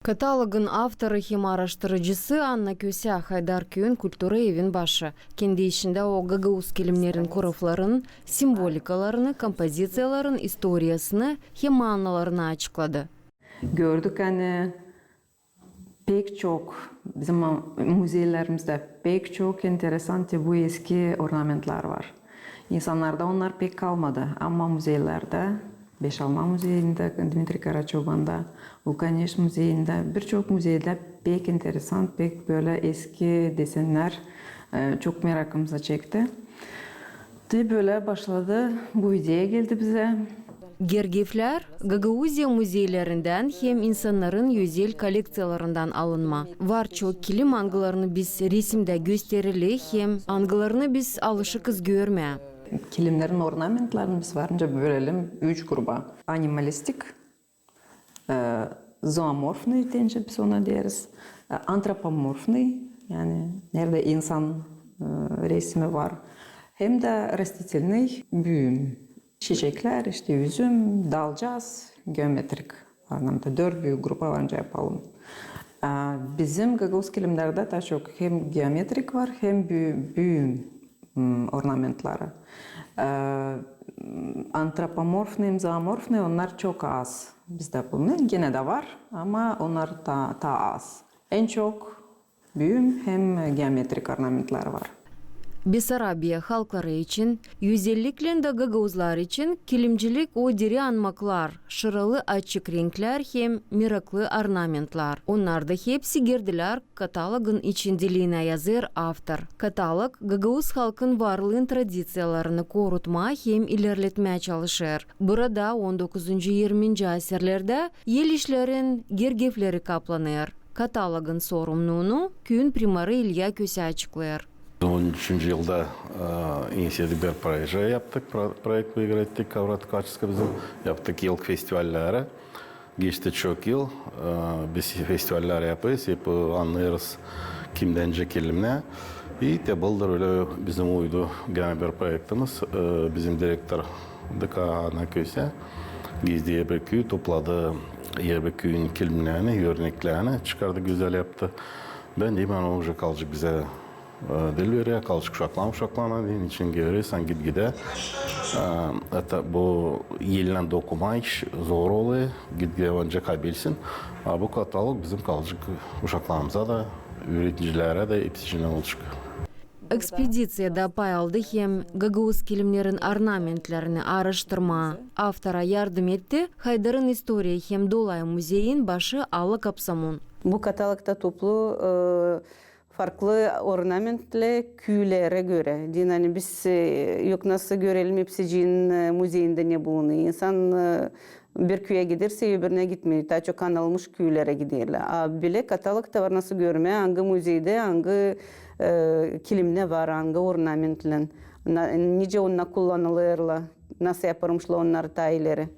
Каталогын авторы hem araştırıcısı Anna Köse Haydar Köyün Kultura Evin başı. Kendi içinde o Gagauz kelimlerin korofların, simbolikalarını, kompozisiyaların istoriyasını hem manalarını açıkladı. Gördük hani pek çok bizim müzelerimizde pek çok enteresan bu eski ornamentlar var. İnsanlarda onlar pek kalmadı ama müzelerde Beşalma Müzeyinde, Dmitri Karaçoban'da, Vulkaneş Müzeyinde birçok müzeyde pek enteresan, pek böyle eski desenler çok merakımıza çekti. De böyle başladı, bu idea geldi bize. Gergifler, Gagauzya müzeylerinden hem insanların özel koleksiyalarından alınma. Var çok kilim angılarını biz resimde gösterili hem angılarını biz alışıkız görmeye. Kilimlerin ornamentlarını biz varınca bölelim 3 gruba. Animalistik, zoomorfni deyince biz ona deriz. Antropomorfni, yani nerede insan resmi var. Hem de rastительный büyüm. Çiçekler, işte üzüm, dalcaz, geometrik anlamda 4 büyük grupa varınca yapalım. Bizim Gagauz kilimlerde daha çok hem geometrik var hem büyüm ornamentları. Antropomorfni, zoomorfni onlar çok az bizde bulunuyor. Gene de var ama onlar daha az. En çok büyüm hem geometrik ornamentlar var. Besarabya halkları için, özellikle de Gagauzlar için kilimcilik o diri anmaklar, şıralı açık renkler hem meraklı ornamentlar. Onlar da hepsi girdiler katalogın içindeliğine yazır avtor. Katalog, Gagauz halkın varlığın tradisiyalarını korutma hem ilerletmeye çalışır. Burada 19-20. asırlarda el işlerin gergefleri kaplanır. Katalogun sorumluluğunu köyün primarı İlya Köse açıklıyor. 2013 yılda inisiyatif bir proje yaptık. Proyekt buyur ettik. Kavrat Kaçıska bizim yaptık yıllık festivalleri. Geçti çok yıl. Biz festivaller yapıyoruz. Hep anlıyoruz kimden kelimne. İyi de buldur öyle bizim uydu gene bir projektimiz. Bizim direktör Ana Köse gezdiği bir köy topladı. Yer bir köyün kelimlerini, örneklerini çıkardı, güzel yaptı. Ben de hemen o kalıcı bize dil veriyor, kalıcı uşaklana deyin için görüyorsan git gide. Hatta bu yenilen dokuma iş zor oluyor, git gide önce kaybetsin. Bu katalog bizim kalıcı uşaklarımıza da, öğreticilere de hepsi için olacak. Ekspedisiyada pay aldı hem Gagauz kilimlerin ornamentlerini araştırma avtora yardım etti. Haydar'ın historia hem Dolay Müzeyin başı Alla Kapsamon. Bu katalogda toplu farklı ornamentli küylere göre. Yani biz yok nasıl görelim hepsicinin müzeyinde ne bulunuyor. İnsan bir köye giderse öbürüne gitmiyor. Daha çok anılmış küylere giderler. Bile katalogda var nasıl görmeye, hangi müzeyde, hangi kilimne var, hangi ornamentlen, nice onunla kullanılırlar, nasıl yapılmışlar onlar tayları.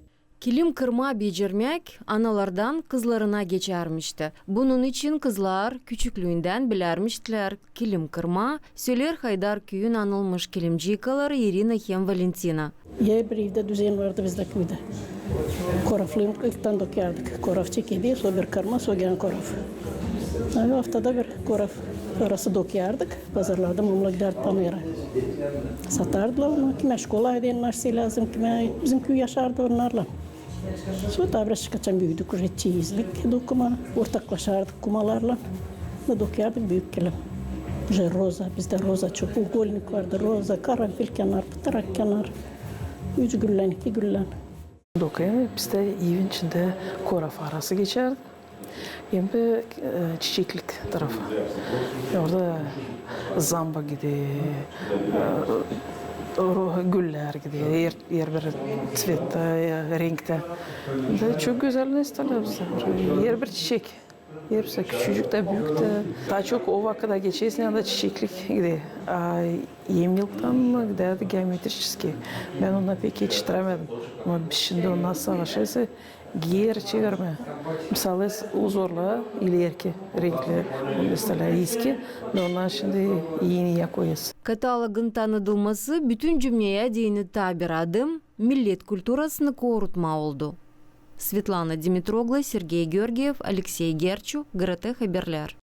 Kilim kırma becermek analardan kızlarına geçermişti. Bunun için kızlar küçüklüğünden bilermiştiler kilim kırma, söyler Haydar Köyün anılmış kilimcikaları Irina hem Valentina. Bir evde düzen vardı bizde köyde. Koraflıyım ilkten dokuyardık. Koraf çekiydi, so bir kırma, so gelen koraf. Haftada bir koraf arası dokuyardık. Pazarlarda mumla giderdik pamira. Satardılar onu. Kime şkolaydı, enlerse lazım, kime bizim köy yaşardı onlarla. So da biraz kaçan büyüdük, çeyizlik dokuma, ortaklaşardık kumalarla. Da dokuyardık büyük kelim. Roza, bizde roza çok, ugolnik vardı, roza, karanfil kenar, pıtarak kenar. 3 güllen, 2 güllen. Dokuyalım, bizde evin içinde koraf arası geçerdi. Hem de çiçeklik tarafı. Orada zamba gidiyor, güller gidiyor, yer bir tsvette, renkte. Çok güzel nesneler bizde. Yer bir çiçek. Yerse küçücük de büyük de. Daha çok o vakıda geçersin ya da çiçeklik gidiyor. Yemlikten mı giderdi geometrически. Ben ona pek yetiştiremedim. Ama biz şimdi ondan savaşırsa geri çevirme. Mesela uzorla ileriki renkli mesela eski. Ondan şimdi yeni koyuyoruz. Katalogun tanıdılması bütün cümleye dini tabir adım millet kulturasını korutma oldu. Светлана Димитрогла, Сергей Георгиев, Алексей Герчу, ГРТ Хаберлер.